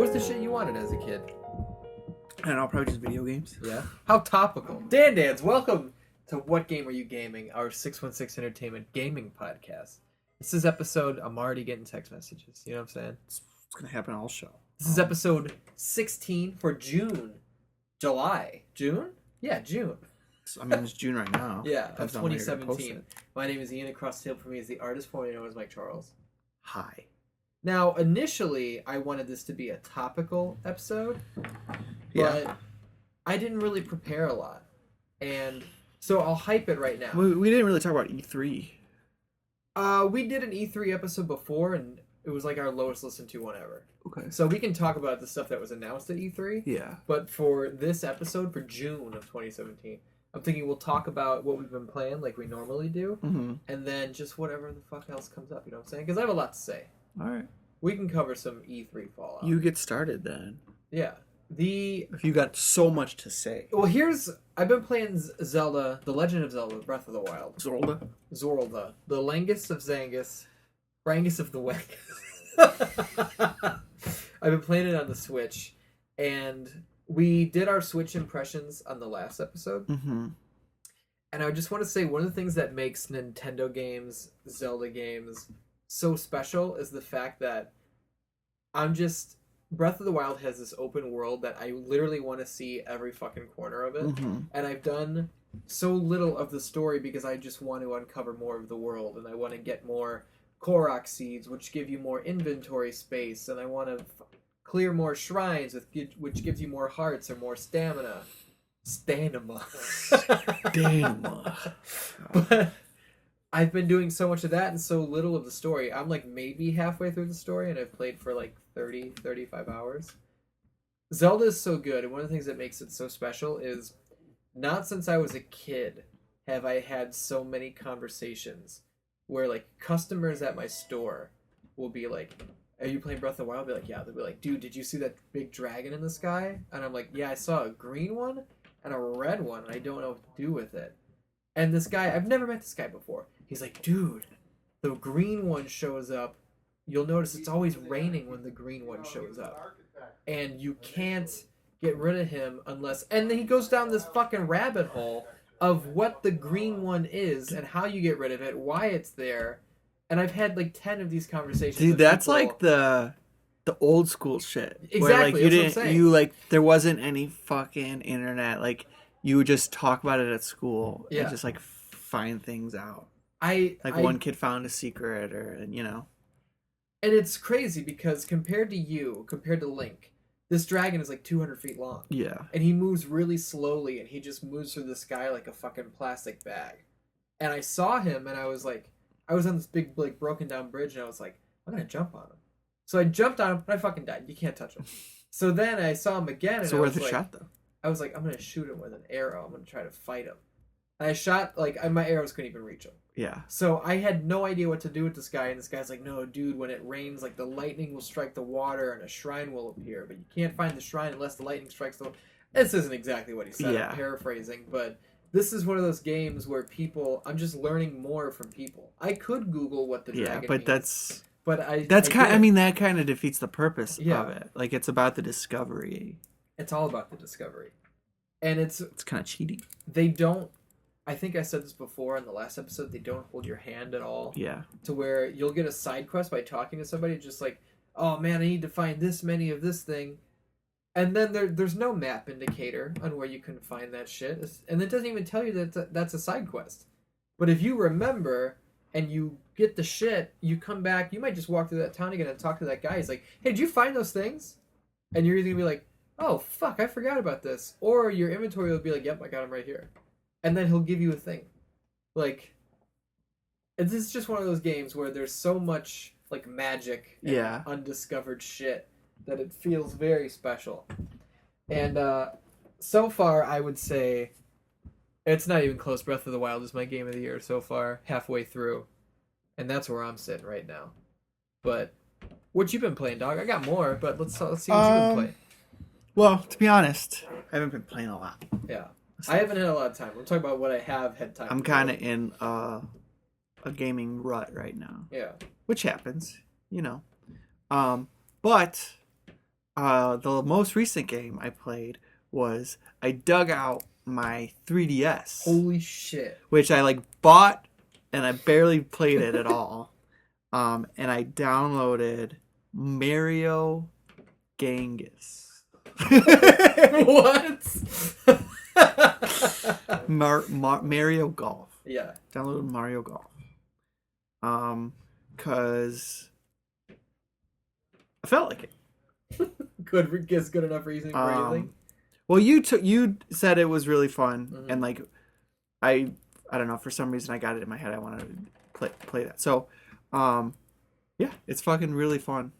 was the shit you wanted as a kid? I don't know, probably just video games. Yeah. How topical. Dan, welcome to What Game Are You Gaming, our 616 Entertainment gaming podcast. This is episode, I'm already getting text messages. You know what I'm saying? It's going to happen all show. This is episode 16 for July. June? Yeah, June. I mean, it's June right now. Yeah, of 2017. My name is Ian. Across the table from me is the artist formerly known as Mike Charles. Hi. Now, initially, I wanted this to be a topical episode, but I didn't really prepare a lot. And so I'll hype it right now. We didn't really talk about E3. We did an E3 episode before, and it was like our lowest listened to one ever. Okay. So we can talk about the stuff that was announced at E3. Yeah. But for this episode, for June of 2017, I'm thinking we'll talk about what we've been playing like we normally do, and then just whatever the fuck else comes up, you know what I'm saying? Because I have a lot to say. All right. We can cover some E3 fallout. You get started then. Yeah. If you got so much to say. Well, I've been playing Zelda, The Legend of Zelda, Breath of the Wild. Zorlda. The Langus of Zangus. Rangus of the Wangus. I've been playing it on the Switch, and we did our Switch impressions on the last episode. Mm-hmm. And I just want to say one of the things that makes Nintendo games, Zelda games, so special is the fact that Breath of the Wild has this open world that I literally want to see every fucking corner of it. Mm-hmm. And I've done so little of the story because I just want to uncover more of the world, and I want to get more Korok seeds, which give you more inventory space, and I want to clear more shrines, which gives you more hearts or more stamina. But I've been doing so much of that and so little of the story. I'm like maybe halfway through the story, and I've played for like 35 hours. Zelda is so good, and one of the things that makes it so special is not since I was a kid have I had so many conversations where like customers at my store will be like, "Are you playing Breath of the Wild?" I'll be like, "Yeah." They'll be like, "Dude, did you see that big dragon in the sky?" And I'm like, "Yeah, I saw a green one and a red one, and I don't know what to do with it." And this guy, I've never met this guy before. He's like, "Dude, the green one shows up. You'll notice it's always raining when the green one shows up. And you can't get rid of him unless..." And then he goes down this fucking rabbit hole of what the green one is and how you get rid of it, why it's there. And I've had like 10 of these conversations. Dude, that's like the old school shit. Exactly. Where, like, that's what I'm saying. you like there wasn't any fucking internet. Like you would just talk about it at school and just like find things out. One kid found a secret, and And it's crazy because compared to Link, this dragon is like 200 feet long. Yeah. And he moves really slowly, and he just moves through the sky like a fucking plastic bag. And I saw him, and I was on this big, like, broken down bridge, and I was like, I'm gonna jump on him. So I jumped on him, and I fucking died. You can't touch him. So then I saw him again, and so worth a shot, though. I was like, I'm gonna shoot him with an arrow. I'm gonna try to fight him. And I shot, my arrows couldn't even reach him. Yeah. So I had no idea what to do with this guy, and this guy's like, "No, dude, when it rains, like, the lightning will strike the water and a shrine will appear, but you can't find the shrine unless the lightning strikes the..." This isn't exactly what he said, yeah. I'm paraphrasing, but this is one of those games where I'm just learning more from people. I could Google what the dragon means. That kind of defeats the purpose of it. Like, it's about the discovery. It's all about the discovery. And it's kind of cheating. They don't... I think I said this before in the last episode, they don't hold your hand at all. Yeah. To where you'll get a side quest by talking to somebody, just like, "Oh man, I need to find this many of this thing." And then there's no map indicator on where you can find that shit. And it doesn't even tell you that that's a side quest. But if you remember and you get the shit, you come back, you might just walk through that town again and talk to that guy. He's like, "Hey, did you find those things?" And you're either going to be like, "Oh, fuck, I forgot about this." Or your inventory will be like, "Yep, I got them right here." And then he'll give you a thing. Like, this is just one of those games where there's so much, like, magic and undiscovered shit that it feels very special. And so far, I would say it's not even close. Breath of the Wild is my game of the year so far, halfway through. And that's where I'm sitting right now. But what you been playing, dog? I got more, but let's see what you've been playing. Well, to be honest, I haven't been playing a lot. Yeah. I haven't had a lot of time. We're talking about what I have had time. I'm kind of in a gaming rut right now. Yeah. Which happens, But The most recent game I played was I dug out my 3DS. Holy shit! Which I like bought, and I barely played it at all. And I downloaded Mario Genghis. What? Mario Golf. Yeah. Downloaded Mario Golf. Cause I felt like it. Good enough reason for anything. Well, you said it was really fun, and like I don't know, for some reason I got it in my head. I wanted to play that. So, yeah, it's fucking really fun.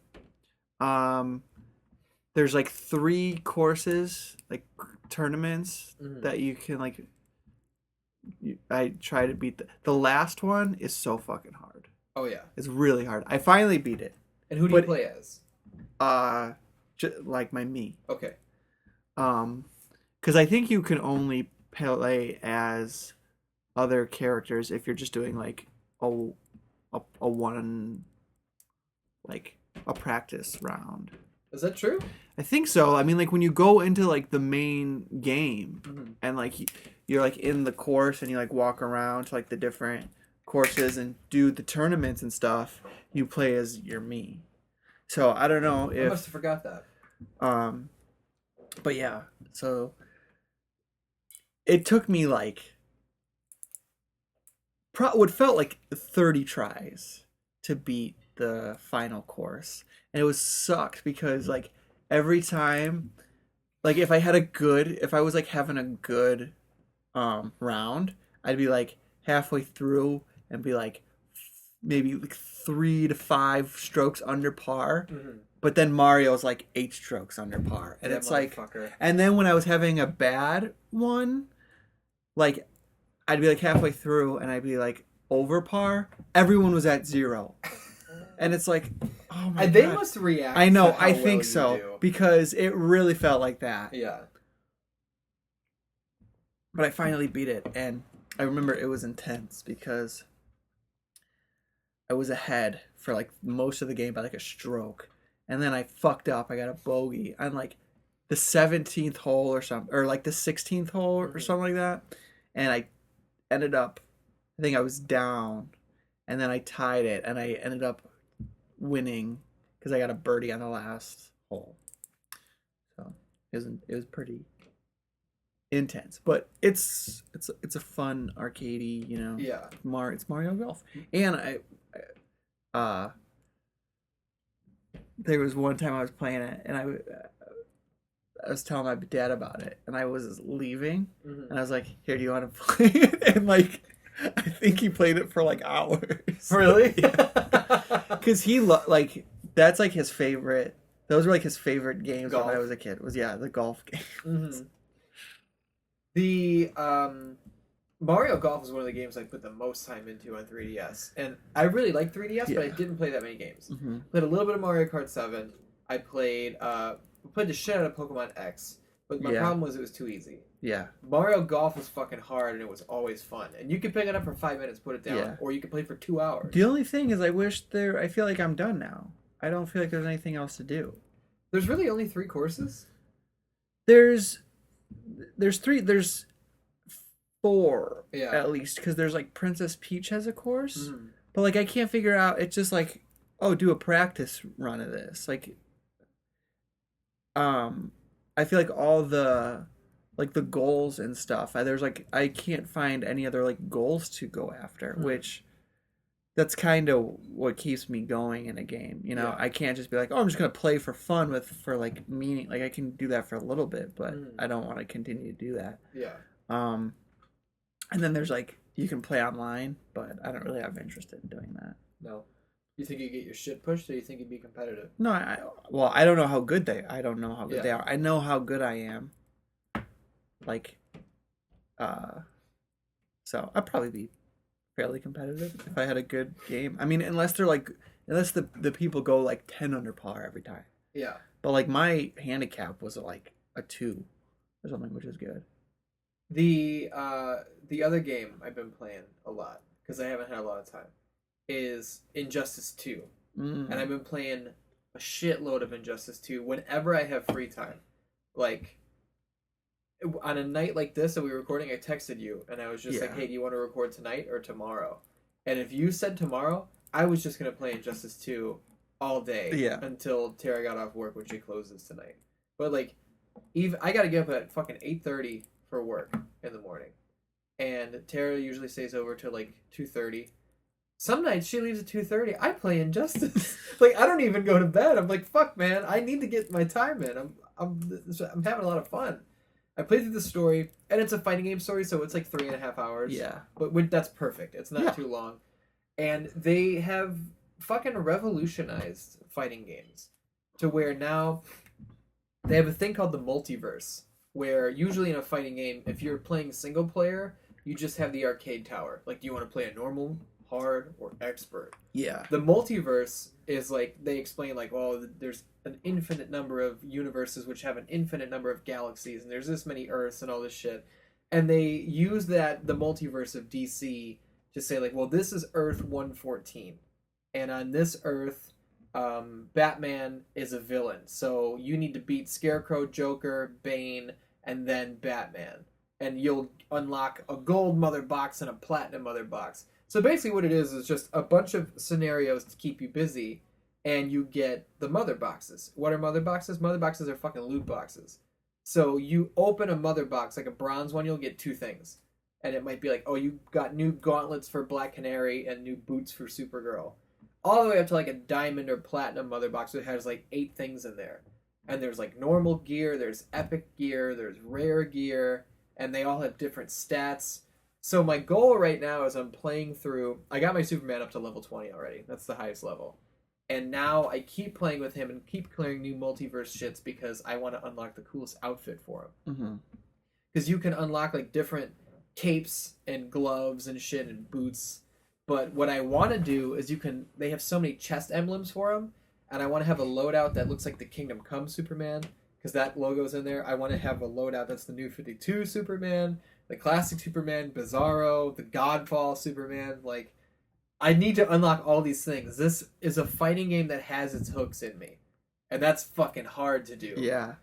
There's like 3 courses, like tournaments that you can like. I try to beat the last one is so fucking hard. Oh yeah, it's really hard. I finally beat it. And who do you play as? Like my me. Okay. Because I think you can only play as other characters if you're just doing like a one, like a practice round. Is that true? I think so. I mean, like when you go into like the main game and like you're like in the course and you like walk around to like the different courses and do the tournaments and stuff, you play as your me. So I don't know if I must have forgot that. But yeah, so it took me like what felt like 30 tries to beat the final course, and it was sucked because like every time, like if I was like having a good round, I'd be like halfway through and be like maybe like 3 to 5 strokes under par. But then Mario's like 8 strokes under par. And it's like, and then when I was having a bad one, like I'd be like halfway through and I'd be like over par. Everyone was at 0. And it's like, oh my God. They must react. I know, I think so. Because it really felt like that. Yeah. But I finally beat it. And I remember it was intense because I was ahead for like most of the game by like a stroke. And then I fucked up. I got a bogey on like the 17th hole or something, or like the 16th hole or something like that. And I ended up, I think I was down, and then I tied it, and I ended up winning because I got a birdie on the last hole. So it was pretty intense, but it's a fun arcadey, you know. Yeah. It's Mario Golf, and I there was one time I was playing it, and I was telling my dad about it, and I was leaving, and I was like, "Here, do you want to play it?" And like, I think he played it for like hours. Really? Because he like that's like his favorite. Those were like his favorite games when I was a kid. The golf games. The Mario Golf is one of the games I put the most time into on 3DS, and I really like 3DS, but I didn't play that many games. Played a little bit of Mario Kart 7. I played the shit out of Pokemon X, but my problem was it was too easy. Yeah. Mario Golf was fucking hard, and it was always fun. And you could pick it up for 5 minutes, put it down, or you could play for 2 hours. The only thing is, I feel like I'm done now. I don't feel like there's anything else to do. There's really only 3 courses? There's 4 at least, because there's like Princess Peach has a course, but like I can't figure out. It's just like, oh, do a practice run of this. Like, I feel like all the like the goals and stuff. There's like I can't find any other like goals to go after, which that's kind of what keeps me going in a game. You know, I can't just be like, oh, I'm just gonna play for fun for like meaning. Like I can do that for a little bit, but I don't want to continue to do that. Yeah. And then there's like you can play online, but I don't really have interest in doing that. No. You think you get your shit pushed, or you think you'd be competitive? No, I don't know how good they are. I know how good I am. Like, so I'd probably be fairly competitive if I had a good game. I mean, unless the people go like 10 under par every time. Yeah. But like my handicap was like a 2 or something, which is good. The other game I've been playing a lot because I haven't had a lot of time is Injustice 2. And I've been playing a shitload of Injustice 2 whenever I have free time. Like, on a night like this that we were recording, I texted you, and I was just like, hey, do you want to record tonight or tomorrow? And if you said tomorrow, I was just going to play Injustice 2 all day until Tara got off work when she closes tonight. But, like, I got to get up at fucking 8:30 for work in the morning. And Tara usually stays over till, like, 2:30. Some nights she leaves at 2:30. I play Injustice. Like, I don't even go to bed. I'm like, fuck, man. I need to get my time in. I'm having a lot of fun. I played through the story, and it's a fighting game story, so it's like 3.5 hours. Yeah. But that's perfect. It's not too long. And they have fucking revolutionized fighting games to where now they have a thing called the multiverse, where usually in a fighting game, if you're playing single player, you just have the arcade tower. Like, do you want to play a normal, hard, or expert? Yeah. The multiverse is like, they explain like, well, there's an infinite number of universes which have an infinite number of galaxies, and there's this many Earths and all this shit. And they use the multiverse of DC to say like, well, this is Earth 114. And on this Earth, Batman is a villain. So you need to beat Scarecrow, Joker, Bane, and then Batman. And you'll unlock a gold mother box and a platinum mother box. So basically what it is just a bunch of scenarios to keep you busy, and you get the mother boxes. What are mother boxes? Mother boxes are fucking loot boxes. So you open a mother box, like a bronze one, you'll get 2 things. And it might be like, oh, you got new gauntlets for Black Canary and new boots for Supergirl. All the way up to like a diamond or platinum mother box that has like 8 things in there. And there's like normal gear, there's epic gear, there's rare gear, and they all have different stats. So my goal right now is I'm playing through... I got my Superman up to level 20 already. That's the highest level. And now I keep playing with him and keep clearing new multiverse shits because I want to unlock the coolest outfit for him. Because you can unlock like different capes and gloves and shit and boots. But what I want to do is they have so many chest emblems for him, and I want to have a loadout that looks like the Kingdom Come Superman, because that logo's in there. I want to have a loadout that's the New 52 Superman, the classic Superman, Bizarro, the Godfall Superman. Like, I need to unlock all these things. This is a fighting game that has its hooks in me, and that's fucking hard to do. Yeah.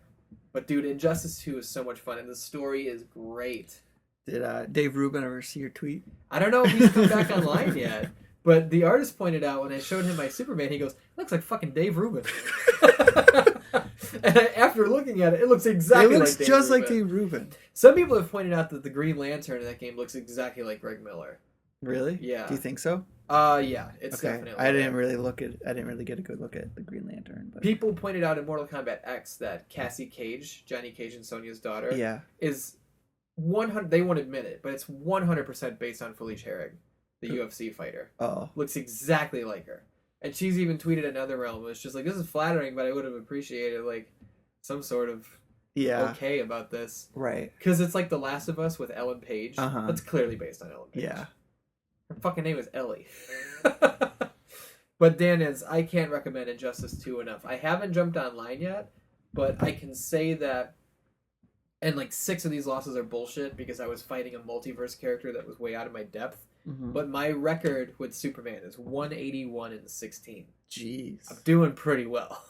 But dude, Injustice 2 is so much fun, and the story is great. Did Dave Rubin ever see your tweet? I don't know if he's come back online yet, but the artist pointed out when I showed him my Superman, he goes, looks like fucking Dave Rubin. And after looking at it, it looks exactly like Dave Rubin. It looks just like Dave Rubin. Some people have pointed out that the Green Lantern in that game looks exactly like Greg Miller. Really? Yeah. Do you think so? Yeah, it's definitely. I didn't really get a good look at the Green Lantern. But... People pointed out in Mortal Kombat X that Cassie Cage, Johnny Cage and Sonya's daughter, is 100. They won't admit it, but it's 100% based on Felice Herrig, the UFC fighter. Oh, looks exactly like her. And she's even tweeted another realm. It's just like, this is flattering, but I would have appreciated like some sort of okay about this, right? Because it's like The Last of Us with Ellen Page. That's clearly based on Ellen Page. Yeah. Her fucking name is Ellie. But Dan I can't recommend Injustice 2 enough. I haven't jumped online yet, but I can say that, and like 6 of these losses are bullshit because I was fighting a multiverse character that was way out of my depth. But my record with Superman is 181-16. Jeez. I'm doing pretty well.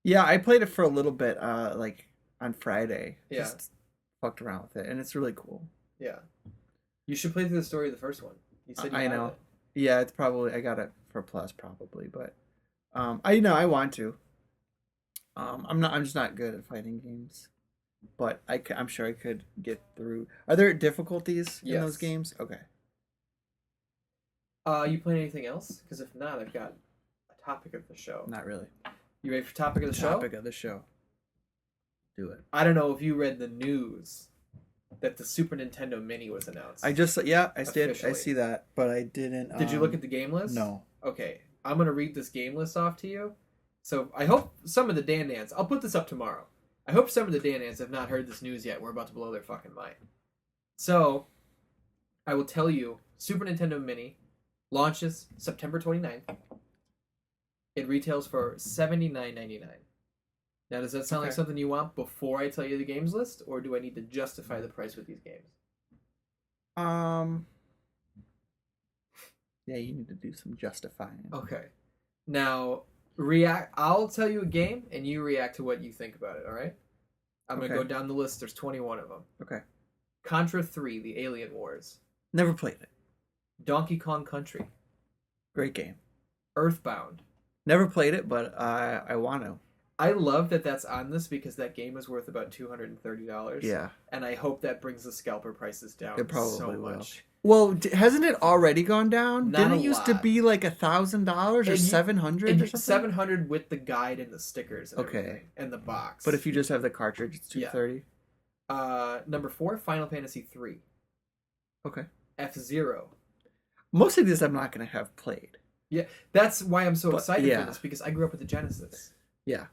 Yeah, I played it for a little bit, like on Friday. Yeah. Just fucked around with it, and it's really cool. Yeah. You should play through the story of the first one. You said I know. Yeah, it's probably, I got it for Plus probably, but I want to. I'm just not good at fighting games, but I'm sure I could get through. Are there difficulties in those games? Okay. You playing anything else? Because if not, I've got a topic of the show. Not really. You ready for topic of the show? Topic of the show. Do it. I don't know if you read the news that the Super Nintendo Mini was announced. I did. I see that, but I didn't. Did you look at the game list? No. Okay, I'm gonna read this game list off to you. So I hope some of the Dan Dans, I'll put this up tomorrow. I hope some of the Dan Dans have not heard this news yet. We're about to blow their fucking mind. So I will tell you, Super Nintendo Mini launches September 29th. It retails for $79.99. Now, does that sound like something you want before I tell you the games list, or do I need to justify the price with these games? Yeah, you need to do some justifying. Okay. Now, I'll tell you a game, and you react to what you think about it. All right? I'm gonna go down the list. There's 21 of them. Okay. Contra 3: The Alien Wars. Never played it. Donkey Kong Country. Great game. Earthbound. Never played it, but I want to. I love that that's on this because that game is worth about $230. Yeah. And I hope that brings the scalper prices down It probably so will. much. Well, hasn't it already gone down? Not Didn't a it used to lot. be like $1,000 or $700 or something? 700 with the guide and the stickers and Okay. everything, and the box. But if you just have the cartridge, it's $230. Number 4, Final Fantasy 3. Okay. F-Zero. Most of these I'm not going to have played. Yeah, that's why I'm so excited yeah. for this, because I grew up with the Genesis. Yeah.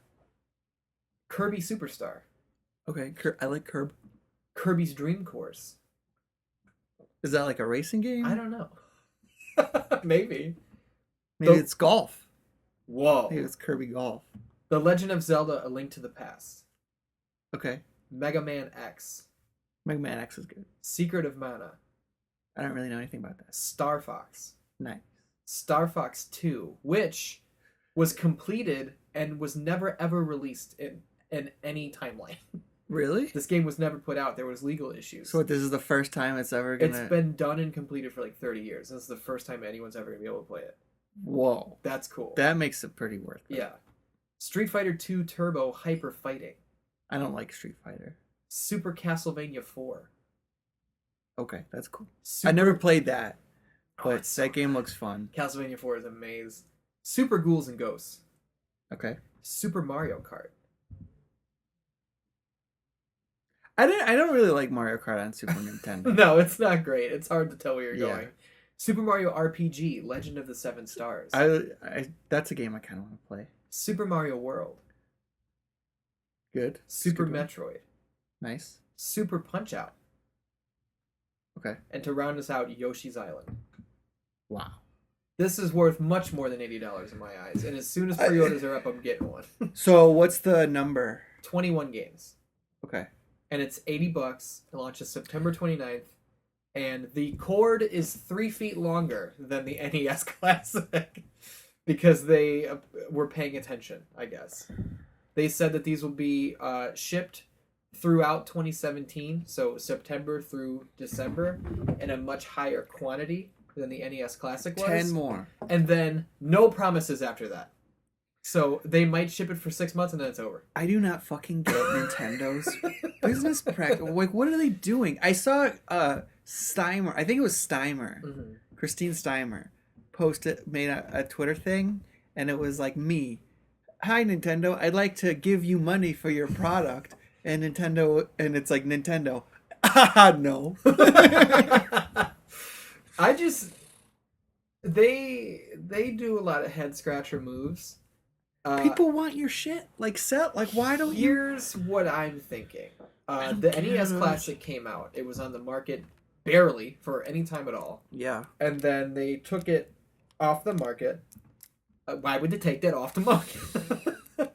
Kirby Superstar. Okay, I like Curb. Kirby's Dream Course. Is that like a racing game? I don't know. Maybe. Maybe it's golf. Whoa. Maybe it's Kirby Golf. The Legend of Zelda: A Link to the Past. Okay. Mega Man X. Mega Man X is good. Secret of Mana. I don't really know anything about that. Star Fox. Nice. Star Fox 2, which was completed and was never ever released in any timeline. Really? This game was never put out. There was legal issues. So this is the first time it's ever gonna... It's been done and completed for like 30 years. This is the first time anyone's ever gonna be able to play it. Whoa. That's cool. That makes it pretty worth it. Yeah. Street Fighter 2 Turbo Hyper Fighting. I don't like Street Fighter. Super Castlevania 4. Okay, that's cool. I never played that, but it's so that game looks fun. Castlevania 4 is amazing. Super Ghouls and Ghosts. Okay. Super Mario Kart. I don't really like Mario Kart on Super Nintendo. No, it's not great. It's hard to tell where you're Yeah. going. Super Mario RPG, Legend of the Seven Stars. That's a game I kind of want to play. Super Mario World. Good. Super Good one. Metroid. Nice. Super Punch Out. Okay. And to round us out, Yoshi's Island. Wow. This is worth much more than $80 in my eyes. And as soon as pre-orders are up, I'm getting one. So what's the number? 21 games. Okay. And it's $80. It launches September 29th. And the cord is 3 feet longer than the NES Classic. Because they were paying attention, I guess. They said that these will be shipped throughout 2017, so September through December, in a much higher quantity than the NES Classic was. 10 more. And then no promises after that. So they might ship it for 6 months and then it's over. I do not fucking get Nintendo's business practice. Like, what are they doing? I saw Steimer. I think it was Steimer. Mm-hmm. Christine Steimer made a Twitter thing, and it was like me. Hi, Nintendo. I'd like to give you money for your product. And Nintendo, and it's like Nintendo. No. They do a lot of head scratcher moves. People want your shit. Like, why don't you? Here's what I'm thinking. The NES Classic came out. It was on the market barely for any time at all. Yeah. And then they took it off the market. Why would they take that off the market?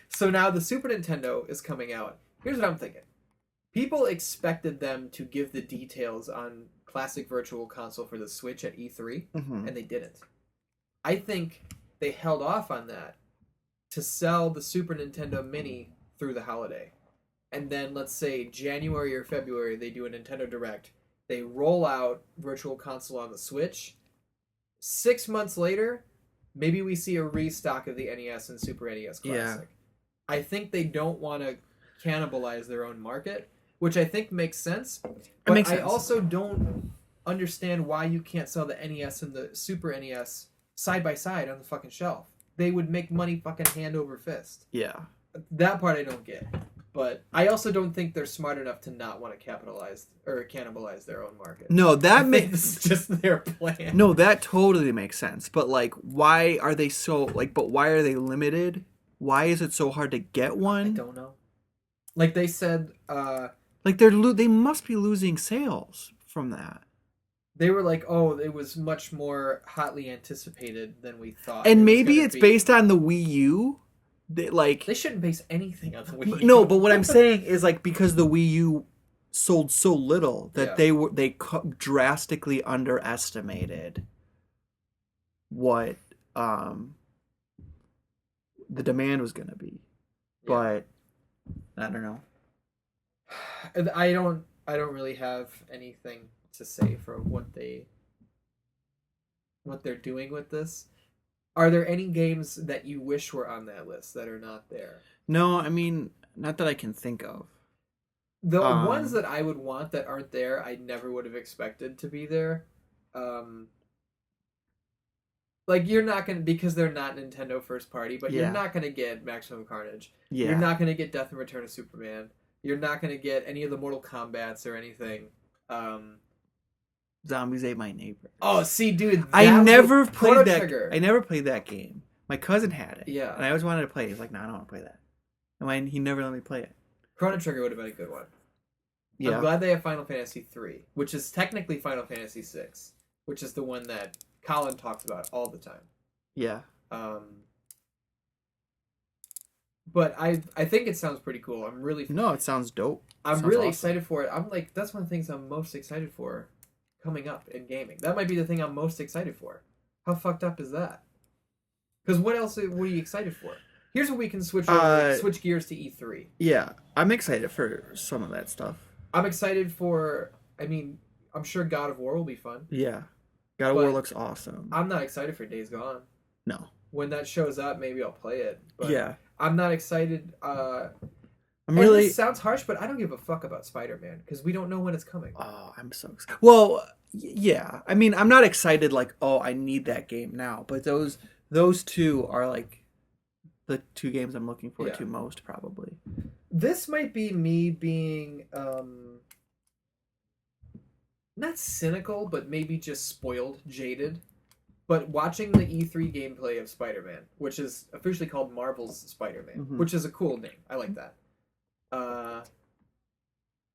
So now the Super Nintendo is coming out. Here's what I'm thinking. People expected them to give the details on Classic Virtual Console for the Switch at E3, Mm-hmm. and they didn't. I think they held off on that to sell the Super Nintendo Mini through the holiday. And then, let's say, January or February, they do a Nintendo Direct. They roll out Virtual Console on the Switch. 6 months later, maybe we see a restock of the NES and Super NES Classic. Yeah. I think they don't want to cannibalize their own market, which I think makes sense. But makes sense. I also don't understand why you can't sell the NES and the Super NES side by side on the fucking shelf. They would make money fucking hand over fist. Yeah. That part I don't get. But I also don't think they're smart enough to not want to capitalize or cannibalize their own market. No, that I think makes this is just their plan. no, that totally makes sense. But like, why are they so like? But why are they limited? Why is it so hard to get one? I don't know. Like they said, like they must be losing sales from that. they were like, "Oh, it was much more hotly anticipated than we thought." And it was maybe gonna it's be." based on the Wii U. They shouldn't base anything on the Wii U. No, but what I'm saying is like because the Wii U sold so little that they drastically underestimated what the demand was gonna be. But I don't know. I don't really have anything to say for what they're doing with this. Are there any games that you wish were on that list that are not there? No, I mean, not that I can think of. The ones that I would want that aren't there, I never would have expected to be there. Like, you're not going to, because they're not Nintendo first party, but you're not going to get Maximum Carnage. Yeah. You're not going to get Death and Return of Superman. You're not going to get any of the Mortal Kombats or anything. Zombies Ate My Neighbor. Oh, see, dude, I never played Chrono that. Trigger. I never played that game. My cousin had it. Yeah. And I always wanted to play it. He's like, no, I don't want to play that. And he never let me play it. Chrono Trigger would have been a good one. Yeah. I'm glad they have Final Fantasy 3, which is technically Final Fantasy 6, which is the one that Colin talks about all the time. Yeah. But I think it sounds pretty cool. I'm really No, it sounds dope. I'm really excited for it. I'm like, that's one of the things I'm most excited for coming up in gaming. That might be the thing I'm most excited for. How fucked up is that? Because what else were you excited for? Here's what we can switch gears to E3. Yeah, I'm excited for some of that stuff. I'm excited for. I mean, I'm sure God of War will be fun. Yeah, God of War looks awesome. I'm not excited for Days Gone. No. When that shows up, maybe I'll play it. But yeah. I'm not excited. This sounds harsh, but I don't give a fuck about Spider-Man because we don't know when it's coming. Oh, I'm so excited. Well, yeah. I mean, I'm not excited like, oh, I need that game now. But those two are like the two games I'm looking forward to most, probably. This might be me being not cynical, but maybe just spoiled, jaded. But watching the E3 gameplay of Spider-Man, which is officially called Marvel's Spider-Man, which is a cool name. I like that.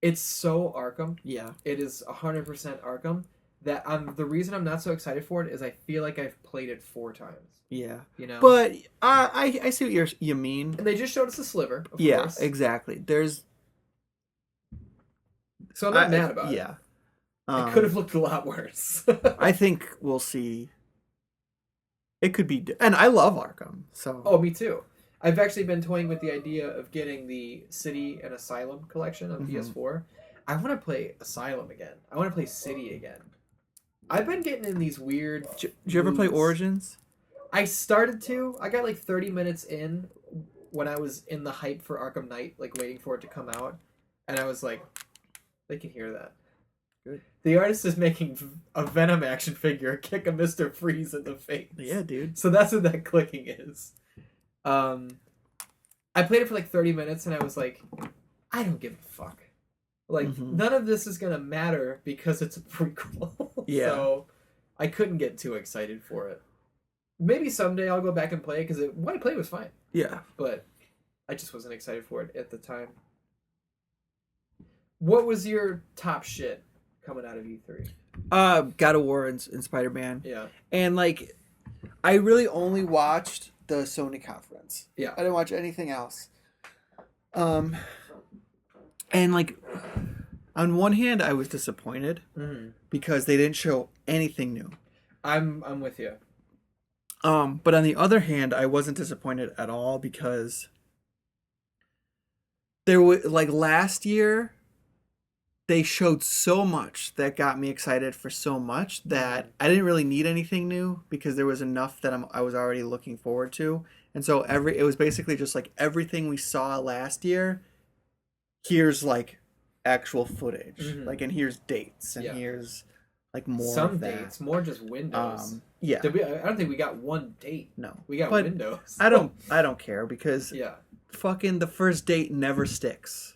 It's so Arkham. Yeah. It is 100% Arkham. That the reason I'm not so excited for it is I feel like I've played it 4 times. Yeah. You know? But I see what you mean. And they just showed us a sliver, of course. Exactly. So I'm not mad about it. Yeah. It could have looked a lot worse. I think we'll see. It could be, and I love Arkham. So. Oh, me too. I've actually been toying with the idea of getting the City and Asylum collection on PS4. I want to play Asylum again. I want to play City again. I've been getting in these weird. Did you ever play Origins? I started to. I got like 30 minutes in when I was in the hype for Arkham Knight, like waiting for it to come out, and I was like, they can hear that. Good. The artist is making a Venom action figure kick a Mr. Freeze in the face. Yeah, dude. So that's what that clicking is. I played it for like 30 minutes and I was like, I don't give a fuck. Like, none of this is going to matter because it's a prequel. Yeah. So I couldn't get too excited for it. Maybe someday I'll go back and play it because what I played was fine. Yeah. But I just wasn't excited for it at the time. What was your top shit coming out of E3? God of War and Spider-Man. Yeah. And like, I really only watched the Sony conference. Yeah. I didn't watch anything else. And like, on one hand, I was disappointed because they didn't show anything new. I'm with you. But on the other hand, I wasn't disappointed at all because there was like last year, they showed so much that got me excited for so much that I didn't really need anything new because there was enough that I was already looking forward to. And so it was basically just like everything we saw last year, here's like actual footage. Like, and here's dates and here's like more some of that. Dates, more just windows. Yeah. I don't think we got one date. No. We got windows. I don't care because fucking the first date never sticks.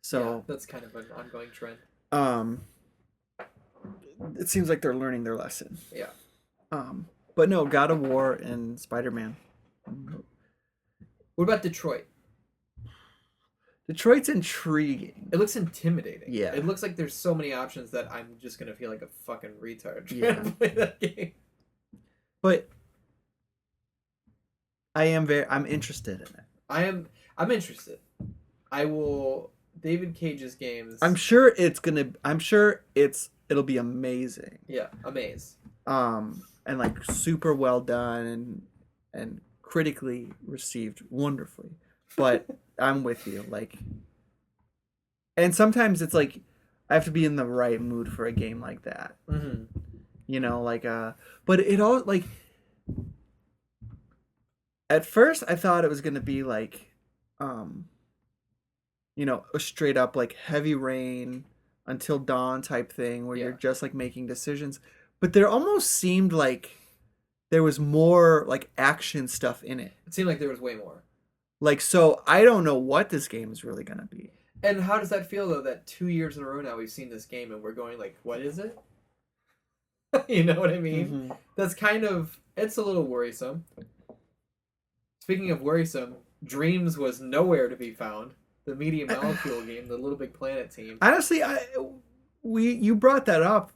So that's kind of an ongoing trend. It seems like they're learning their lesson. Yeah. But no, God of War and Spider-Man. What about Detroit? Detroit's intriguing. It looks intimidating. Yeah. It looks like there's so many options that I'm just gonna feel like a fucking retard trying to play that game. But I'm interested in it. I'm interested. I will. David Cage's games. I'm sure it'll be amazing. Yeah, amaze. And like super well done and critically received wonderfully. But I'm with you. Like, and sometimes it's like I have to be in the right mood for a game like that. Mm-hmm. You know, like but it all like at first I thought it was gonna be like you know, a straight up like Heavy Rain Until Dawn type thing where you're just like making decisions. But there almost seemed like there was more like action stuff in it. It seemed like there was way more. Like, so I don't know what this game is really gonna be. And how does that feel though? That 2 years in a row now we've seen this game and we're going like, what is it? You know what I mean? Mm-hmm. That's kind of, it's a little worrisome. Speaking of worrisome, Dreams was nowhere to be found. The Media Molecule game, the Little Big Planet team. Honestly, you brought that up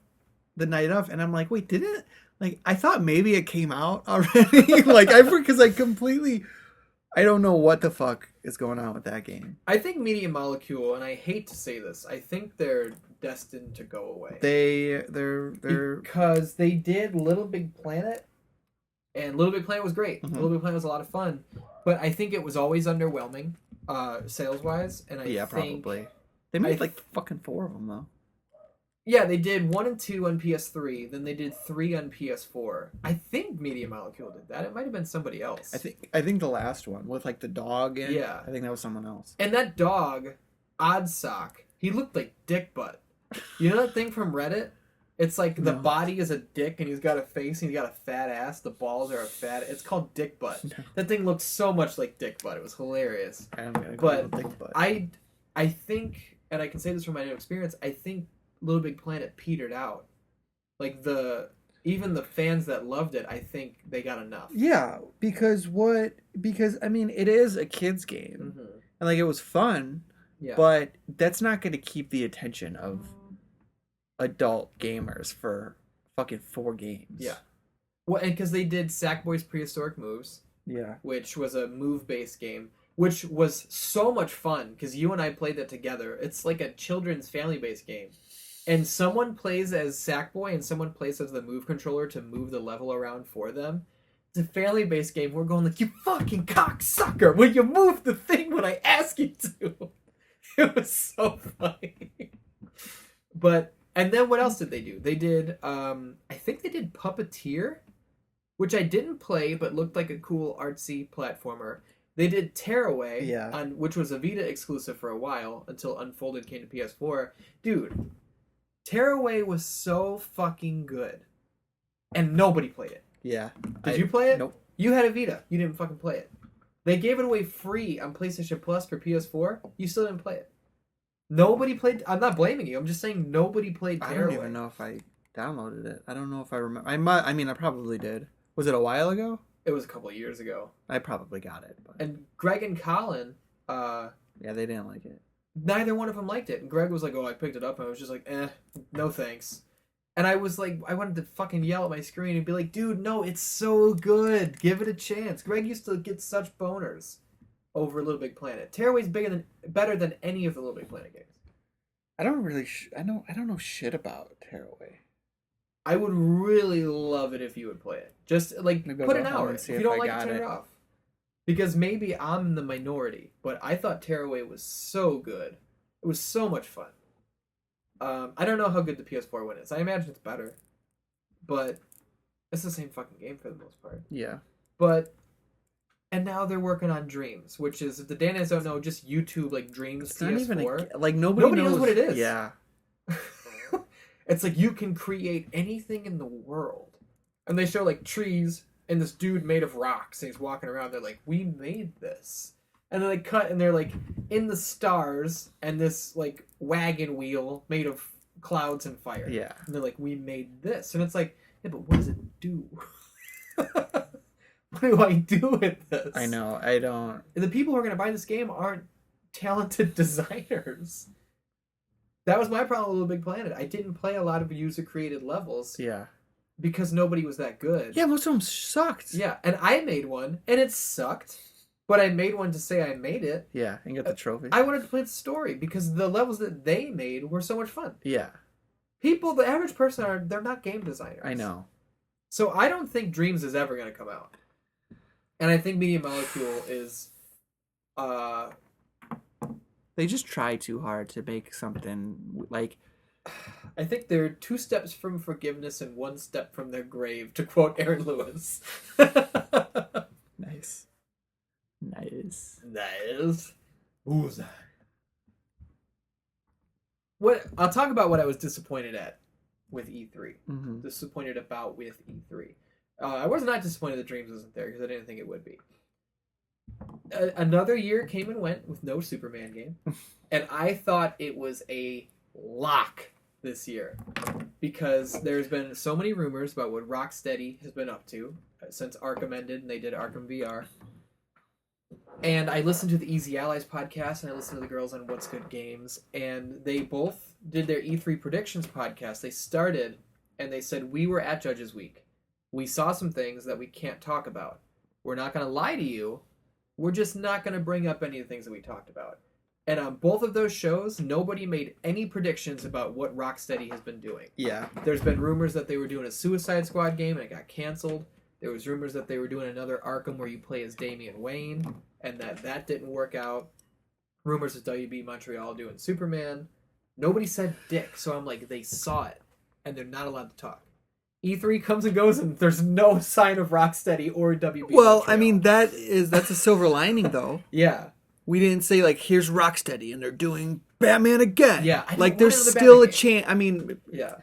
the night of, and I'm like, wait, didn't it? Like, I thought maybe it came out already. Like, because I completely, I don't know what the fuck is going on with that game. I think Media Molecule, and I hate to say this, I think they're destined to go away. They're because they did Little Big Planet, and Little Big Planet was great. Mm-hmm. Little Big Planet was a lot of fun, but I think it was always underwhelming, sales wise. And I think probably they made like fucking 4 of them though. Yeah, they did 1 and 2 on PS3, then they did 3 on PS4. I think Media Molecule did that. It might have been somebody else. I think the last one with like the dog in. Yeah, I think that was someone else. And that dog, Oddsock, he looked like Dick Butt. You know that thing from Reddit? It's like the body is a dick and he's got a face and he's got a fat ass. The balls are a fat. It's called Dick Butt. No. That thing looked so much like Dick Butt. It was hilarious. I'm gonna go with Dick Butt. I think, and I can say this from my own experience, I think Little Big Planet petered out. Like even the fans that loved it, I think they got enough. Yeah, because I mean, it is a kids game, and like it was fun. Yeah. But that's not going to keep the attention of adult gamers for fucking 4 games. Yeah. Well, and because they did Sackboy's Prehistoric Moves. Yeah. Which was a move-based game, which was so much fun because you and I played that together. It's like a children's family-based game. And someone plays as Sackboy and someone plays as the move controller to move the level around for them. It's a family-based game. We're going like, you fucking cocksucker! Will you move the thing when I ask you to? It was so funny. And then what else did they do? They did, I think they did Puppeteer, which I didn't play, but looked like a cool artsy platformer. They did Tearaway, which was a Vita exclusive for a while, until Unfolded came to PS4. Dude, Tearaway was so fucking good. And nobody played it. Yeah. Did you play it? Nope. You had a Vita. You didn't fucking play it. They gave it away free on PlayStation Plus for PS4. You still didn't play it. Nobody played... I'm not blaming you. I'm just saying nobody played Tearaway. I don't even know if I downloaded it. I don't know if I remember. I probably did. Was it a while ago? It was a couple of years ago. I probably got it. But... And Greg and Colin... yeah, they didn't like it. Neither one of them liked it. And Greg was like, oh, I picked it up. And I was just like, no thanks. And I was like, I wanted to fucking yell at my screen and be like, dude, no, it's so good. Give it a chance. Greg used to get such boners over Little Big Planet. Tearaway's better than any of the Little Big Planet games. I don't really, I don't know shit about Tearaway. I would really love it if you would play it. Just like maybe put an hour. If you don't like it, turn it off. Because maybe I'm the minority, but I thought Tearaway was so good. It was so much fun. I don't know how good the PS4 one is. I imagine it's better. But it's the same fucking game for the most part. Yeah. And now they're working on Dreams, which is, if the Danas don't know, just YouTube like Dreams it's PS4. Not even like nobody knows what it is. Yeah. It's like you can create anything in the world. And they show like trees and this dude made of rocks and he's walking around. They're like, we made this. And then they cut and they're like in the stars and this like wagon wheel made of clouds and fire. Yeah. And they're like, we made this. And it's like, yeah, but what does it do? What do I do with this? I know, I don't. The people who are going to buy this game aren't talented designers. That was my problem with Little Big Planet. I didn't play a lot of user-created levels. Yeah. Because nobody was that good. Yeah, most of them sucked. Yeah, and I made one, and it sucked. But I made one to say I made it. Yeah, and get the trophy. I wanted to play the story because the levels that they made were so much fun. Yeah. People, the average person, they're not game designers. I know. So I don't think Dreams is ever going to come out. And I think Media Molecule is, They just try too hard to make something like. I think they're 2 steps from forgiveness and 1 step from their grave, to quote Aaron Lewis. Nice. Who's that? What I'll talk about what I was disappointed at with E3. Mm-hmm. Disappointed about with E3. I was not disappointed that Dreams wasn't there because I didn't think it would be. Another year came and went with no Superman game, and I thought it was a lock this year because there's been so many rumors about what Rocksteady has been up to since Arkham ended and they did Arkham VR. And I listened to the Easy Allies podcast and I listened to the girls on What's Good Games, and they both did their E3 predictions podcast. They started and they said, we were at Judges Week. We saw some things that we can't talk about. We're not going to lie to you. We're just not going to bring up any of the things that we talked about. And on both of those shows, nobody made any predictions about what Rocksteady has been doing. Yeah. There's been rumors that they were doing a Suicide Squad game and it got canceled. There was rumors that they were doing another Arkham where you play as Damian Wayne and that didn't work out. Rumors of WB Montreal doing Superman. Nobody said dick, so I'm like, they saw it and they're not allowed to talk. E3 comes and goes, and there's no sign of Rocksteady or WB. Well, Montreal. I mean, that's a silver lining, though. Yeah. We didn't say, like, here's Rocksteady, and they're doing Batman again. Yeah. Like, there's still a chance. I mean, yeah,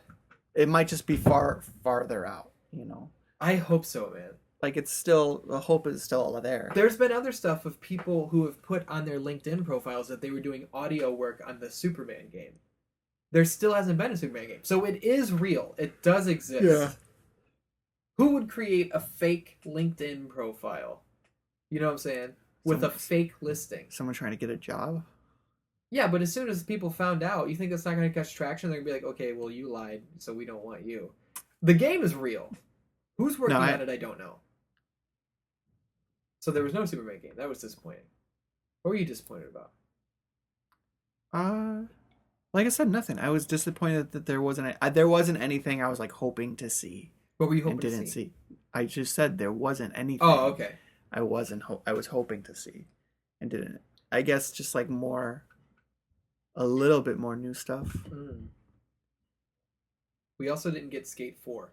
it might just be farther out, you know? I hope so, man. Like, it's still, the hope is still there. There's been other stuff of people who have put on their LinkedIn profiles that they were doing audio work on the Superman game. There still hasn't been a Superman game. So it is real. It does exist. Yeah. Who would create a fake LinkedIn profile? You know what I'm saying? With a fake listing. Someone trying to get a job? Yeah, but as soon as people found out, you think that's not going to catch traction? They're going to be like, okay, well, you lied, so we don't want you. The game is real. Who's working on it, I don't know. So there was no Superman game. That was disappointing. What were you disappointed about? Like I said, nothing. I was disappointed that there wasn't anything I was like hoping to see. What were you hoping and to didn't see? I just said there wasn't anything. Oh, okay. I was hoping to see, and didn't. I guess just like a little bit more new stuff. We also didn't get Skate 4.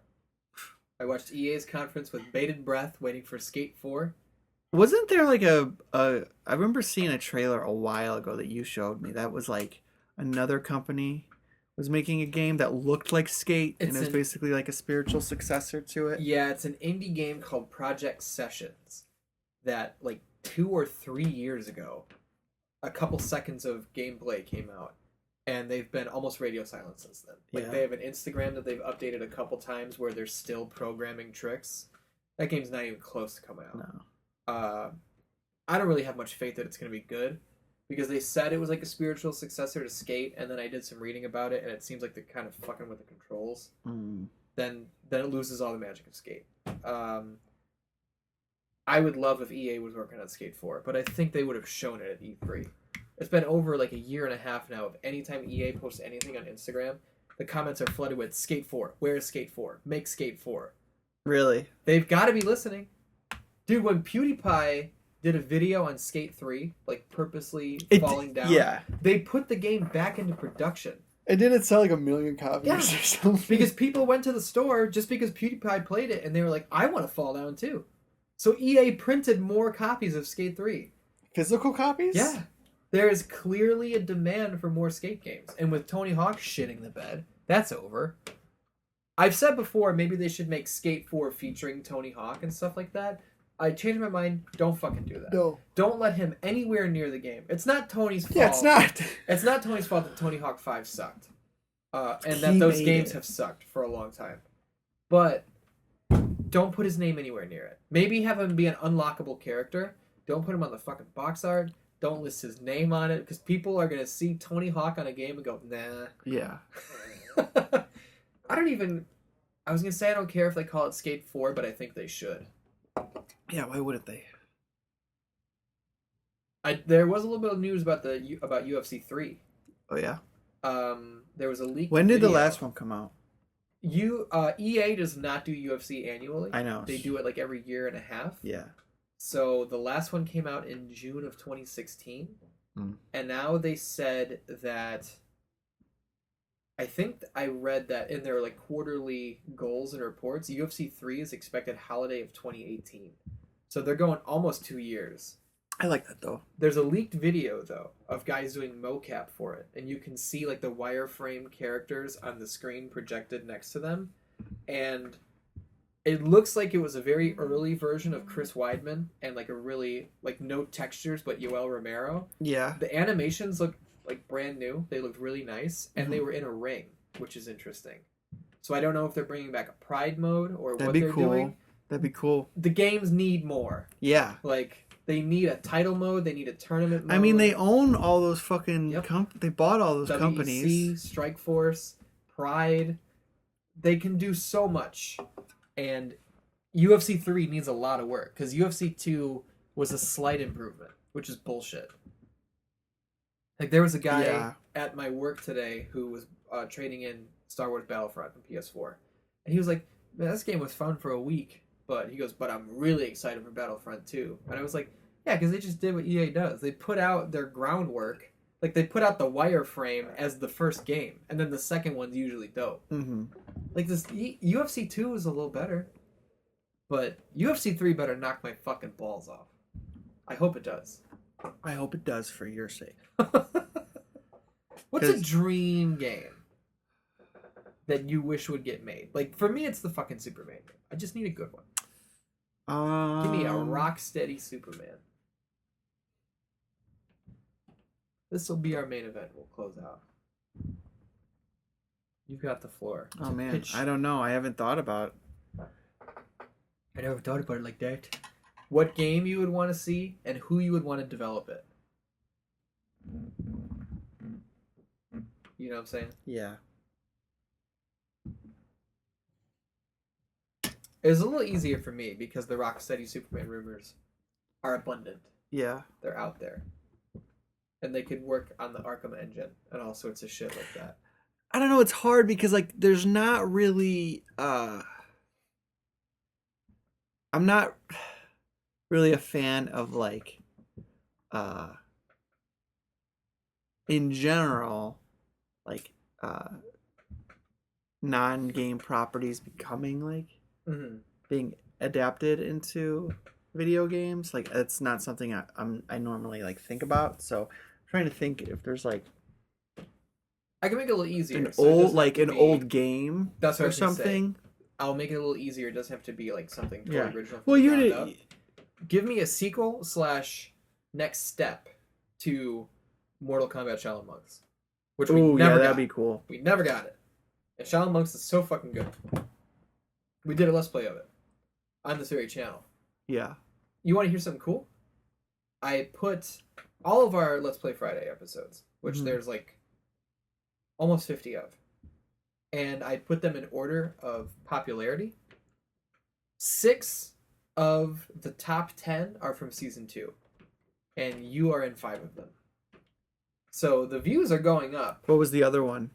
I watched EA's conference with bated breath, waiting for Skate 4. Wasn't there like I remember seeing a trailer a while ago that you showed me that was like another company was making a game that looked like Skate, and it was basically like a spiritual successor to it. Yeah, it's an indie game called Project Sessions that like 2 or 3 years ago, a couple seconds of gameplay came out, and they've been almost radio silent since then. Like They have an Instagram that they've updated a couple times where they're still programming tricks. That game's not even close to coming out. No. I don't really have much faith that it's going to be good because they said it was like a spiritual successor to Skate, and then I did some reading about it, and it seems like they're kind of fucking with the controls. Then it loses all the magic of Skate. I would love if EA was working on Skate 4, but I think they would have shown it at E3. It's been over like a year and a half now of anytime EA posts anything on Instagram, the comments are flooded with Skate 4. Where is Skate 4? Make Skate 4. Really? They've got to be listening. Dude, when PewDiePie did a video on Skate 3, like purposely falling down, they put the game back into production. It didn't sell like 1 million copies or something. Because people went to the store just because PewDiePie played it, and they were like, I want to fall down too. So EA printed more copies of Skate 3. Physical copies? Yeah. There is clearly a demand for more Skate games. And with Tony Hawk shitting the bed, that's over. I've said before, maybe they should make Skate 4 featuring Tony Hawk and stuff like that. I changed my mind. Don't fucking do that. No. Don't let him anywhere near the game. It's not Tony's fault. Yeah, it's not. It's not Tony's fault that Tony Hawk 5 sucked. And that those games have sucked for a long time. But don't put his name anywhere near it. Maybe have him be an unlockable character. Don't put him on the fucking box art. Don't list his name on it. Because people are going to see Tony Hawk on a game and go, nah. Yeah. I was going to say I don't care if they call it Skate 4, but I think they should. Yeah, why wouldn't they? There was a little bit of news about UFC 3. Oh yeah. There was a leak. When did the last one come out? EA does not do UFC annually. I know. They do it like every year and a half. Yeah. So the last one came out in June of 2016, and now they said that. I think I read that in their like quarterly goals and reports, UFC 3 is expected holiday of 2018. So they're going almost 2 years. I like that though. There's a leaked video though of guys doing mocap for it, and you can see like the wireframe characters on the screen projected next to them, and it looks like it was a very early version of Chris Weidman and like a really like no textures but Yoel Romero. Yeah. The animations look like brand new. They looked really nice, and they were in a ring, which is interesting. So I don't know if they're bringing back a pride mode or what they're doing. That'd be cool. The games need more. Yeah. Like they need a title mode. They need a tournament mode. I mean, they own all those fucking. They bought all those WEC, companies. Strikeforce, Pride. They can do so much, and UFC 3 needs a lot of work because UFC 2 was a slight improvement, which is bullshit. Like, there was a guy at my work today who was trading in Star Wars Battlefront on PS4. And he was like, man, this game was fun for a week. But he goes, but I'm really excited for Battlefront 2. And I was like, yeah, because they just did what EA does. They put out their groundwork. Like, they put out the wireframe as the first game. And then the second one's usually dope. Mm-hmm. Like, this UFC 2 is a little better. But UFC 3 better knock my fucking balls off. I hope it does. I hope it does for your sake. What's a dream game that you wish would get made? Like, for me, it's the fucking Superman game. I just need a good one. Give me a Rocksteady Superman. This will be our main event. We'll close out. You've got the floor. Oh, man. I don't know. I haven't thought about it. I never thought about it like that. What game you would want to see and who you would want to develop it. You know what I'm saying? Yeah. It was a little easier for me because the Rocksteady Superman rumors are abundant. Yeah. They're out there. And they could work on the Arkham engine and all sorts of shit like that. I don't know, it's hard because like there's not really I'm not really a fan of like in general like non-game properties becoming like being adapted into video games. Like it's not something I normally like think about. So I'm trying to think if there's like I can make it a little easier. An old game that's what or something. I'll make it a little easier. It doesn't have to be like something totally original. Well, you did. Give me a sequel / next step to Mortal Kombat Shaolin Monks, which we never got. That'd be cool. We never got it. And Shaolin Monks is so fucking good. We did a Let's Play of it on this very channel. Yeah. You want to hear something cool? I put all of our Let's Play Friday episodes, which there's like almost 50 of. And I put them in order of popularity. 6 of the top 10 are from season 2. And you are in 5 of them. So the views are going up. What was the other one?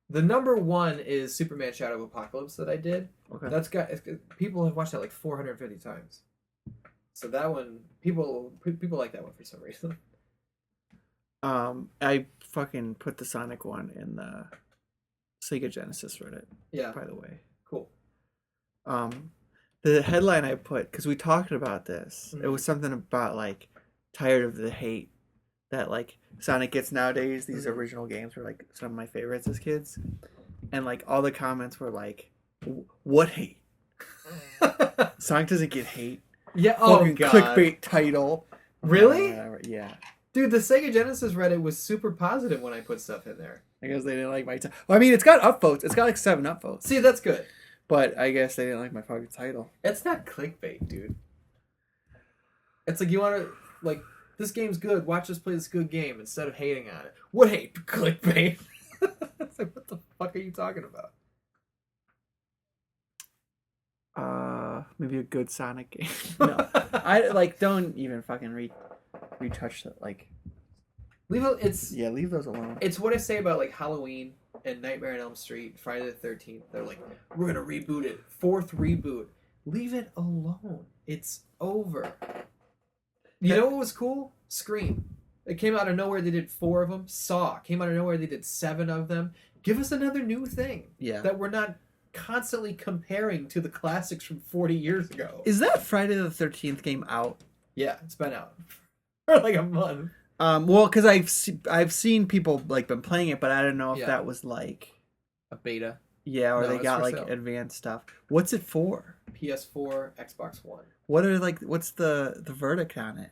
The number 1 is Superman Shadow of Apocalypse that I did. Okay. That's got people have watched that like 450 times. So that one, people like that one for some reason. I fucking put the Sonic one in the Sega Genesis Reddit. Yeah. By the way. Cool. The headline I put, because we talked about this, it was something about like tired of the hate that like Sonic gets nowadays. These original games were like some of my favorites as kids, and like all the comments were like, "What hate? Sonic doesn't get hate." Yeah. Fucking clickbait title. Really? Yeah. Dude, the Sega Genesis Reddit was super positive when I put stuff in there. I guess they didn't like my title. Well, I mean, it's got upvotes. It's got like 7 upvotes. See, that's good. But I guess they didn't like my fucking title. It's not clickbait, dude. It's like you want to, like, this game's good. Watch us play this good game instead of hating on it. What hate? Clickbait. It's like, what the fuck are you talking about? Maybe a good Sonic game. No, I like don't even fucking retouch that. Like, leave those alone. It's what I say about like Halloween and Nightmare on Elm Street, Friday the 13th. They're like, we're gonna reboot it, 4th reboot. Leave it alone. It's over. You know what was cool? Scream. It came out of nowhere. They did 4 of them. Saw came out of nowhere. They did 7 of them. Give us another new thing. Yeah. That we're not constantly comparing to the classics from 40 years ago. Is that Friday the 13th game out? Yeah, it's been out for like a month. Well, because I've seen people like been playing it, but I don't know if that was like a beta. Yeah, or No, they it's got for like sale. advanced stuff. What's it for? PS4, Xbox One. What's the verdict on it?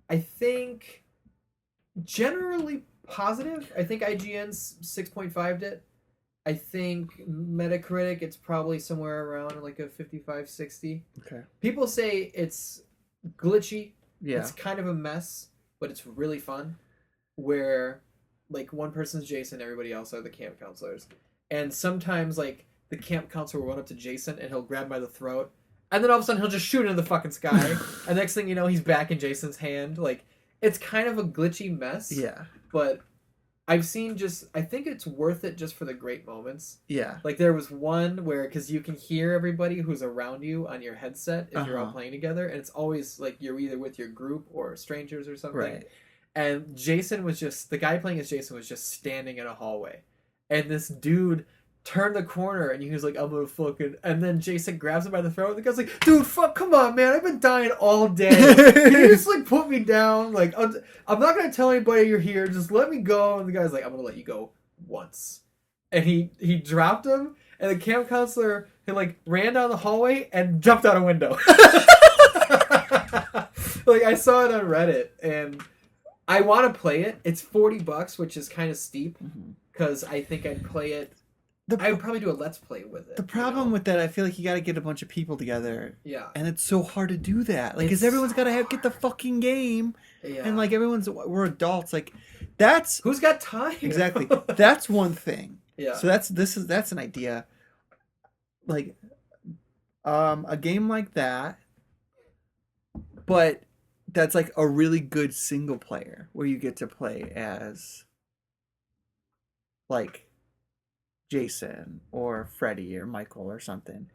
I think generally positive. I think IGN's 6.5'd it. I think Metacritic, it's probably somewhere around like a 55, 60. Okay. People say it's glitchy. Yeah. It's kind of a mess, but it's really fun. Where like one person's Jason, everybody else are the camp counselors. And sometimes like the camp counselor will run up to Jason and he'll grab him by the throat. And then all of a sudden he'll just shoot into the fucking sky. And next thing you know, he's back in Jason's hand. Like, it's kind of a glitchy mess. Yeah. But I've seen I think it's worth it just for the great moments. Yeah. Like, there was one where, because you can hear everybody who's around you on your headset if you're all playing together. And it's always, like, you're either with your group or strangers or something. Right. And the guy playing as Jason was just standing in a hallway. And this dude turned the corner and he was like, I'm gonna fucking... And then Jason grabs him by the throat and the guy's like, dude, come on, man. I've been dying all day. Can you just, like, put me down? Like, I'm not gonna tell anybody you're here. Just let me go. And the guy's like, I'm gonna let you go once. And he dropped him, and the camp counselor, he, like, ran down the hallway and jumped out a window. Like, I saw it on Reddit, and I want to play it. It's $40, which is kind of steep, because I think I'd play it. I would probably do a Let's Play with it. The problem with that, I feel like you got to get a bunch of people together. Yeah. And it's so hard to do that. Like, because everyone's got to get the fucking game. Yeah. And, like, we're adults. Like, that's... Who's got time? Exactly. That's one thing. Yeah. So that's an idea. Like, a game like that, but that's, like, a really good single player where you get to play as, like... Jason or Freddy or Michael or something.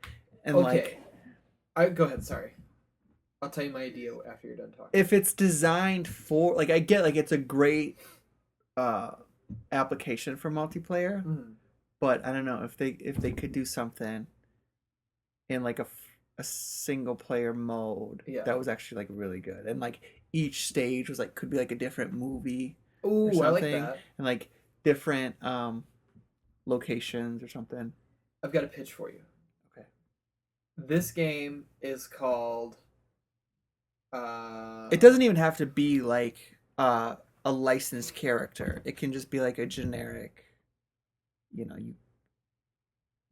And okay. Go ahead, sorry. I'll tell you my idea after you're done talking. If it's designed for, like, I get, like, it's a great application for multiplayer, but I don't know if they could do something in, like, a single player mode that was actually, like, really good. And, like, each stage was, like, could be, like, a different movie or something. I like that. And, like, different locations or something. I've got a pitch for you. Okay. This game is called it doesn't even have to be like a licensed character. It can just be like a generic,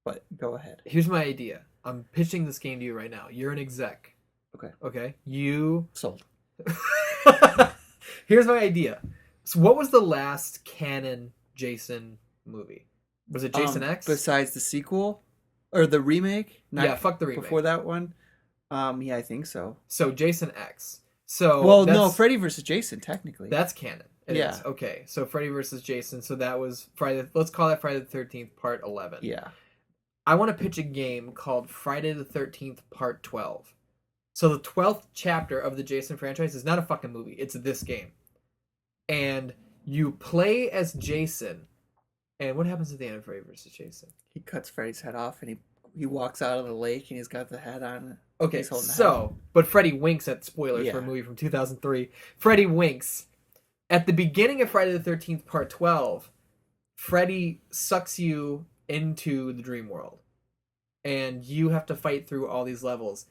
but go ahead. Here's my idea. I'm pitching this game to you right now. You're an exec. Okay. You sold. Here's my idea. So what was the last canon Jason movie? Was it Jason X? Besides the sequel? Or the remake? Fuck the remake. Before that one? Yeah, I think so. So, Jason X. So no, Freddy vs. Jason, technically. That's canon. It is. Okay, so Freddy vs. Jason. So that was let's call that Friday the 13th Part 11. Yeah. I want to pitch a game called Friday the 13th Part 12. So the 12th chapter of the Jason franchise is not a fucking movie. It's this game. And you play as Jason. And what happens at the end of Freddy vs. Jason? He cuts Freddy's head off and he walks out of the lake and he's got the head on. Okay, but Freddy winks at spoilers for a movie from 2003. Freddy winks. At the beginning of Friday the 13th Part 12, Freddy sucks you into the dream world. And you have to fight through all these levels.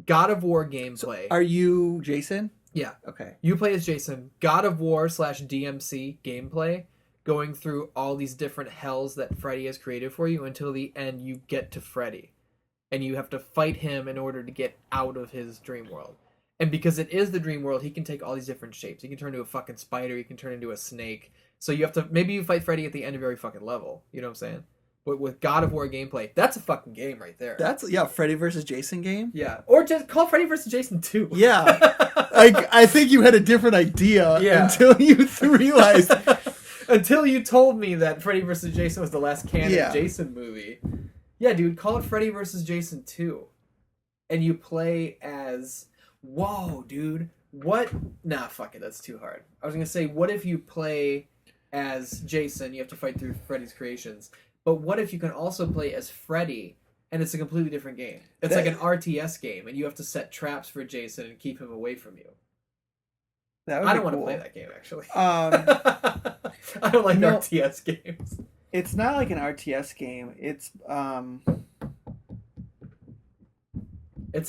God of War gameplay. So are you Jason? Yeah. Okay. You play as Jason. God of War / DMC gameplay. Going through all these different hells that Freddy has created for you until the end you get to Freddy. And you have to fight him in order to get out of his dream world. And because it is the dream world, he can take all these different shapes. He can turn into a fucking spider, he can turn into a snake. So you have to, maybe you fight Freddy at the end of every fucking level. You know what I'm saying? But with God of War gameplay, that's a fucking game right there. That's, Freddy vs. Jason game? Yeah. Or just call Freddy vs. Jason 2. Yeah. I think you had a different idea until you realized... Until you told me that Freddy vs. Jason was the last canon Jason movie. Yeah, dude, call it Freddy versus Jason 2. And you play as... Whoa, dude. What? Nah, fuck it. That's too hard. I was going to say, what if you play as Jason? You have to fight through Freddy's creations. But what if you can also play as Freddy, and it's a completely different game? It's like an RTS game, and you have to set traps for Jason and keep him away from you. I don't want to play that game, actually. I don't like RTS games. It's not like an RTS game. It's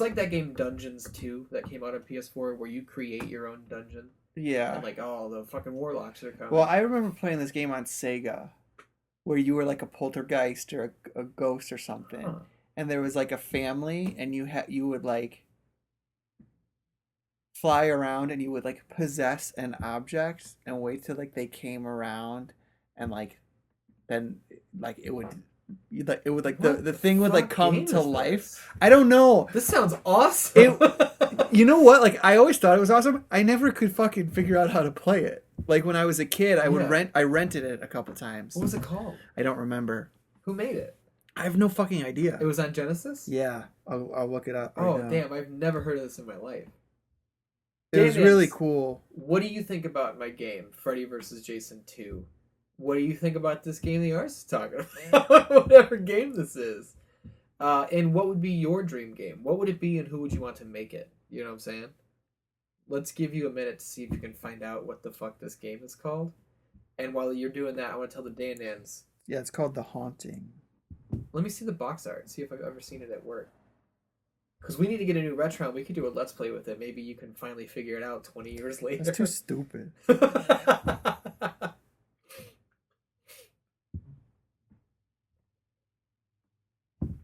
like that game Dungeons 2 that came out on PS4 where you create your own dungeon. Yeah. And like, oh, the fucking warlocks are coming. Well, I remember playing this game on Sega where you were like a poltergeist or a ghost or something. Huh. And there was like a family and you would like fly around and you would like possess an object and wait till like they came around and like then like it would the thing would like come to life. I don't know. This sounds awesome. You know what? Like I always thought it was awesome. I never could fucking figure out how to play it. Like when I was a kid, I rented it a couple times. What was it called? I don't remember. Who made it? I have no fucking idea. It was on Genesis? Yeah. I'll look it up. Damn, I've never heard of this in my life. It was really cool. What do you think about my game, Freddy vs. Jason 2? What do you think about this game the artist is talking about? Whatever game this is. And what would be your dream game? What would it be and who would you want to make it? You know what I'm saying? Let's give you a minute to see if you can find out what the fuck this game is called. And while you're doing that, I want to tell the Dan-Dans. Yeah, it's called The Haunting. Let me see the box art, see if I've ever seen it at work. Because we need to get a new Retron. We could do a Let's Play with it. Maybe you can finally figure it out 20 years later. That's too stupid.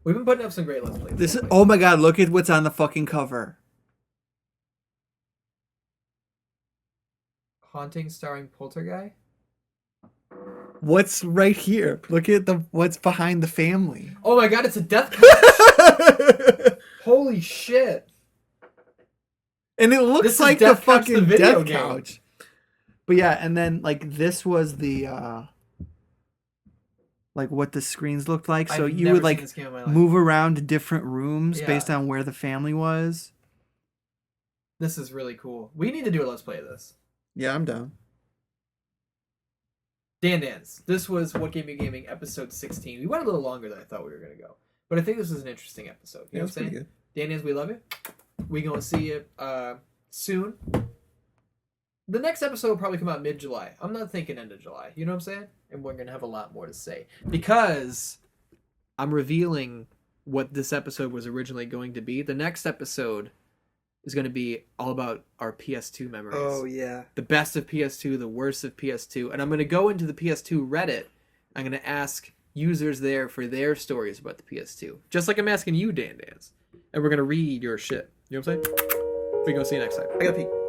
We've been putting up some great Let's Plays. Oh my god, look at what's on the fucking cover. Haunting starring Poltergeist? What's right here? Look at what's behind the family. Oh my god, it's a death couch. Holy shit. And it looks like the fucking death couch. But yeah, and then like this was the like what the screens looked like. So you would like move around to different rooms based on where the family was. This is really cool. We need to do a Let's Play of this. Yeah, I'm down. Dan-Dans. This was What Game You Gaming, episode 16. We went a little longer than I thought we were going to go. But I think this was an interesting episode. You know what I'm saying? Dan-Dans, we love you. We're going to see you soon. The next episode will probably come out mid-July. I'm not thinking end of July. You know what I'm saying? And we're going to have a lot more to say. Because I'm revealing what this episode was originally going to be. The next episode is going to be all about our PS2 memories. Oh, yeah. The best of PS2, the worst of PS2. And I'm going to go into the PS2 Reddit. I'm going to ask users there for their stories about the PS2. Just like I'm asking you, Dan-Dans. And we're going to read your shit. You know what I'm saying? We're going to see you next time. I got to pee.